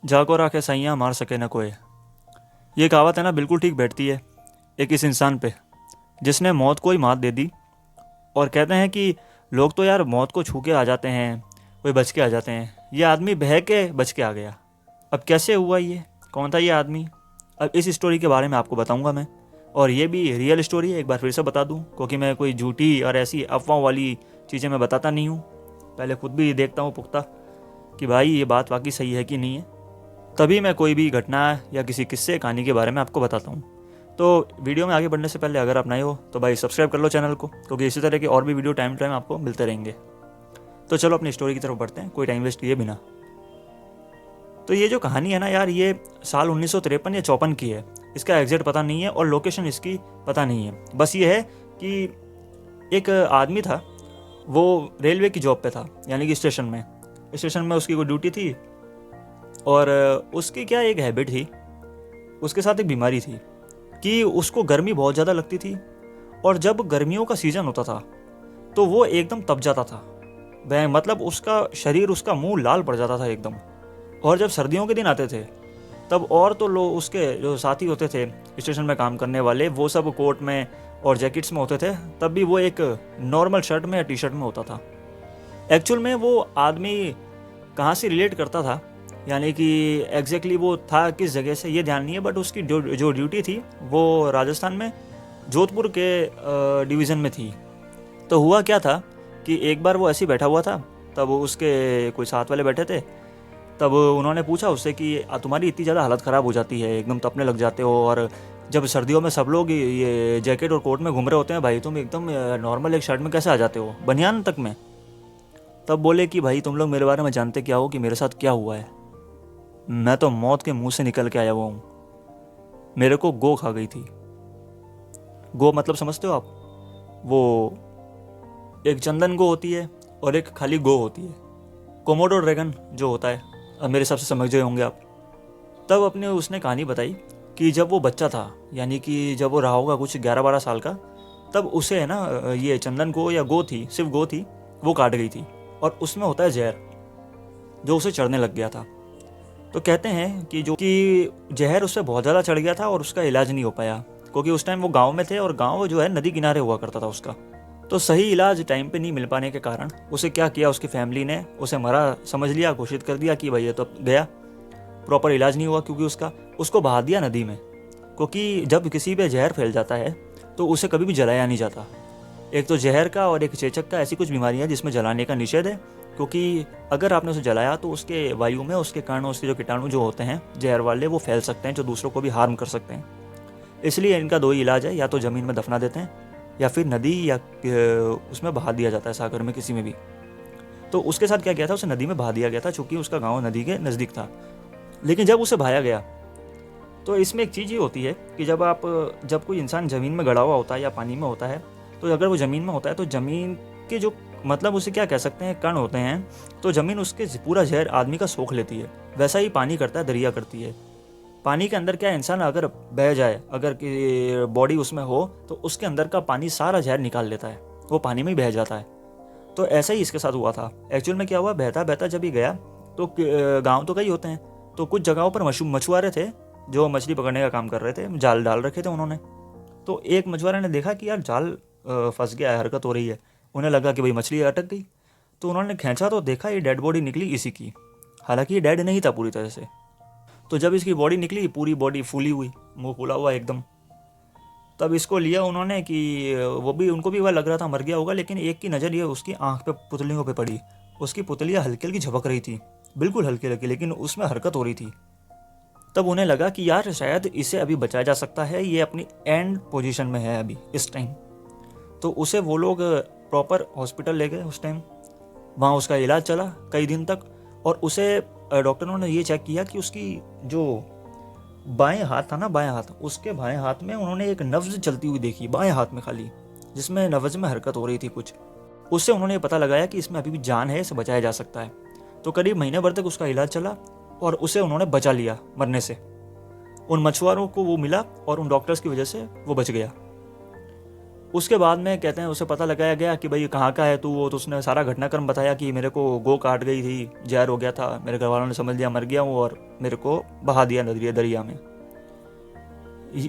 जाको राखे सैयाँ मार सके न कोई। ये कहावत है ना, बिल्कुल ठीक बैठती है एक इस इंसान पे जिसने मौत को ही मात दे दी। और कहते हैं कि लोग तो यार मौत को छू के आ जाते हैं, कोई बच के आ जाते हैं। ये आदमी बह के बच के आ गया। अब कैसे हुआ ये, कौन था ये आदमी, अब इस स्टोरी के बारे में आपको बताऊंगा मैं। और ये भी रियल स्टोरी है, एक बार फिर से बता दूं, क्योंकि मैं कोई झूठी और ऐसी अफवाह वाली चीज़ें मैं बताता नहीं हूँ। पहले खुद भी देखता हूँ पुख्ता कि भाई ये बात वाकई सही है कि नहीं है, तभी मैं कोई भी घटना या किसी किस्से कहानी के बारे में आपको बताता हूँ। तो वीडियो में आगे बढ़ने से पहले अगर आप नए हो तो भाई सब्सक्राइब कर लो चैनल को, क्योंकि इसी तरह के और भी वीडियो टाइम टू टाइम आपको मिलते रहेंगे। तो चलो अपनी स्टोरी की तरफ बढ़ते हैं, कोई टाइम वेस्ट किए बिना। तो ये जो कहानी है ना यार, ये साल 1953 या 54 की है। इसका एग्जैक्ट पता नहीं है और लोकेशन इसकी पता नहीं है। बस ये है कि एक आदमी था, वो रेलवे की जॉब पे था, यानी कि स्टेशन में उसकी कोई ड्यूटी थी। और उसकी क्या एक हैबिट थी, उसके साथ एक बीमारी थी कि उसको गर्मी बहुत ज़्यादा लगती थी। और जब गर्मियों का सीज़न होता था तो वो एकदम तप जाता था। वह मतलब उसका शरीर, उसका मुंह लाल पड़ जाता था एकदम। और जब सर्दियों के दिन आते थे तब और तो लोग, उसके जो साथी होते थे स्टेशन में काम करने वाले, वो सब कोट में और जैकेट्स में होते थे, तब भी वो एक नॉर्मल शर्ट में या टी शर्ट में होता था। एक्चुअल में वो आदमी कहाँ से रिलेट करता था, यानी कि एग्जैक्टली वो था किस जगह से, ये ध्यान नहीं है। बट उसकी जो ड्यूटी थी वो राजस्थान में जोधपुर के डिवीज़न में थी। तो हुआ क्या था कि एक बार वो ऐसे ही बैठा हुआ था, तब उसके कोई साथ वाले बैठे थे। तब उन्होंने पूछा उससे कि तुम्हारी इतनी ज़्यादा हालत ख़राब हो जाती है, एकदम तपने लग जाते हो, और जब सर्दियों में सब लोग ये जैकेट और कोट में घूम रहे होते हैं, भाई तुम एकदम नॉर्मल एक शर्ट में कैसे आ जाते हो, बनियान तक में। तब बोले कि भाई तुम लोग मेरे बारे में जानते क्या हो कि मेरे साथ क्या हुआ है। मैं तो मौत के मुंह से निकल के आया हुआ हूँ। मेरे को गो खा गई थी। गो मतलब समझते हो आप, वो एक चंदन गो होती है और एक खाली गो होती है। कोमोडो ड्रैगन जो होता है, अब मेरे हिसाब से समझ गए होंगे आप। तब अपने उसने कहानी बताई कि जब वो बच्चा था, यानी कि जब वो रहा होगा कुछ 11-12 साल का, तब उसे है ना ये चंदन गो या गो थी, सिर्फ गो थी, वो काट गई थी। और उसमें होता है जहर, जो उसे चढ़ने लग गया था। तो कहते हैं कि जो कि जहर उससे बहुत ज़्यादा चढ़ गया था और उसका इलाज नहीं हो पाया, क्योंकि उस टाइम वो गांव में थे और गांव जो है नदी किनारे हुआ करता था उसका। तो सही इलाज टाइम पे नहीं मिल पाने के कारण उसे क्या किया, उसकी फैमिली ने उसे मरा समझ लिया, घोषित कर दिया कि भाई ये तो गया, प्रॉपर इलाज नहीं हुआ, क्योंकि उसको बहा दिया नदी में। क्योंकि जब किसी पे जहर फैल जाता है तो उसे कभी भी जलाया नहीं जाता। एक तो जहर का और एक चेचक का, ऐसी कुछ बीमारियां जिसमें जलाने का निषेध है। क्योंकि अगर आपने उसे जलाया तो उसके वायु में उसके कारण उसके जो कीटाणु जो होते हैं जहर वाले, वो फैल सकते हैं, जो दूसरों को भी हार्म कर सकते हैं। इसलिए इनका दो ही इलाज है, या तो ज़मीन में दफना देते हैं या फिर नदी या उसमें बहा दिया जाता है, सागर में किसी में भी। तो उसके साथ क्या किया था, उसे नदी में बहा दिया गया था, चूँकि उसका गाँव नदी के नज़दीक था। लेकिन जब उसे बहाया गया तो इसमें एक चीज़ ये होती है कि जब कोई इंसान ज़मीन में गड़ा हुआ होता है या पानी में होता है, तो अगर वो ज़मीन में होता है तो ज़मीन के जो मतलब उसे क्या कह सकते हैं, कण होते हैं, तो ज़मीन उसके पूरा जहर आदमी का सोख लेती है। वैसा ही पानी करता है, दरिया करती है। पानी के अंदर क्या, इंसान अगर बह जाए, अगर कि बॉडी उसमें हो, तो उसके अंदर का पानी सारा जहर निकाल लेता है, वो पानी में ही बह जाता है। तो ऐसा ही इसके साथ हुआ था। एक्चुअल में क्या हुआ, बहता बहता जब ही गया तो गाँव तो कई होते हैं, तो कुछ जगहों पर मछुआरे थे जो मछली पकड़ने का काम कर रहे थे, जाल डाल रखे थे उन्होंने। तो एक मछुआरे ने देखा कि यार जाल फंस गया है, हरकत हो रही है। उन्हें लगा कि भाई मछली अटक गई। तो उन्होंने खींचा तो देखा ये डेड बॉडी निकली इसी की। हालांकि ये डेड नहीं था पूरी तरह से। तो जब इसकी बॉडी निकली, पूरी बॉडी फूली हुई, मुंह फूला हुआ एकदम। तब इसको लिया उन्होंने कि उनको भी वह लग रहा था मर गया होगा, लेकिन एक की नज़र ये उसकी आंख पे, पुतलियों पे पड़ी। उसकी पुतलियाँ हल्की हल्की झपक रही थी, बिल्कुल हल्की हल्की, लेकिन उसमें हरकत हो रही थी। तब उन्हें लगा कि यार शायद इसे अभी बचाया जा सकता है, ये अपनी एंड पोजीशन में है अभी इस टाइम। तो उसे वो लोग प्रॉपर हॉस्पिटल ले गए उस टाइम। वहाँ उसका इलाज चला कई दिन तक। और उसे डॉक्टरों ने ये चेक किया कि उसकी जो बाएं हाथ था ना, बाएं हाथ, उसके बाएं हाथ में उन्होंने एक नब्ज़ चलती हुई देखी, बाएं हाथ में खाली, जिसमें नब्ज़ में हरकत हो रही थी कुछ। उससे उन्होंने पता लगाया कि इसमें अभी भी जान है, इसे बचाया जा सकता है। तो करीब महीने भर तक उसका इलाज चला और उसे उन्होंने बचा लिया मरने से। उन मछुआरों को वो मिला और उन डॉक्टर्स की वजह से वो बच गया। उसके बाद में कहते हैं उसे पता लगाया गया कि भाई कहाँ का है तू, वो तो उसने सारा घटनाक्रम बताया कि मेरे को गो काट गई थी, जहर हो गया था, मेरे घर वालों ने समझ लिया मर गया हूँ और मेरे को बहा दिया दरिया में।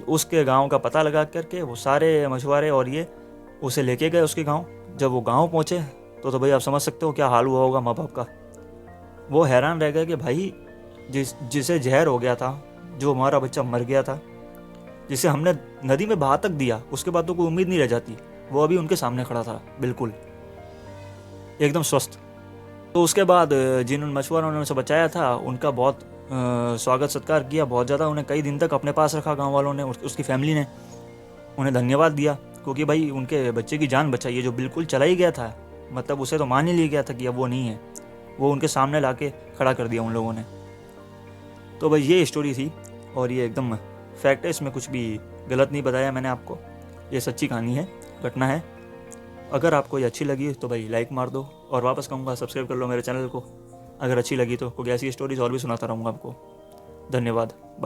उसके गांव का पता लगा करके वो सारे मछुआरे और ये उसे लेके गए उसके गांव। जब वो गांव पहुंचे तो भाई आप समझ सकते हो क्या हाल हुआ होगा माँ बाप का। वो हैरान रह गए कि भाई जिसे जहर हो गया था, जो हमारा बच्चा मर गया था, जिसे हमने नदी में बहा तक दिया, उसके बाद तो कोई उम्मीद नहीं रह जाती, वो अभी उनके सामने खड़ा था बिल्कुल एकदम स्वस्थ। तो उसके बाद जिन उन मछुआरों ने उसे बचाया था उनका बहुत स्वागत सत्कार किया, बहुत ज़्यादा उन्हें कई दिन तक अपने पास रखा गांव वालों ने, उसकी फैमिली ने उन्हें धन्यवाद दिया क्योंकि भाई उनके बच्चे की जान बचाई है जो बिल्कुल चला ही गया था। मतलब उसे तो मान ही लिया गया था कि अब वो नहीं है, वो उनके सामने लाके खड़ा कर दिया उन लोगों ने। तो भाई ये स्टोरी थी और ये एकदम फैक्ट है, इसमें कुछ भी गलत नहीं बताया मैंने आपको, ये सच्ची कहानी है, घटना है। अगर आपको ये अच्छी लगी तो भाई लाइक मार दो और वापस कहूँगा सब्सक्राइब कर लो मेरे चैनल को अगर अच्छी लगी तो, क्योंकि ऐसी स्टोरीज और भी सुनाता रहूँगा आपको। धन्यवाद, बाय।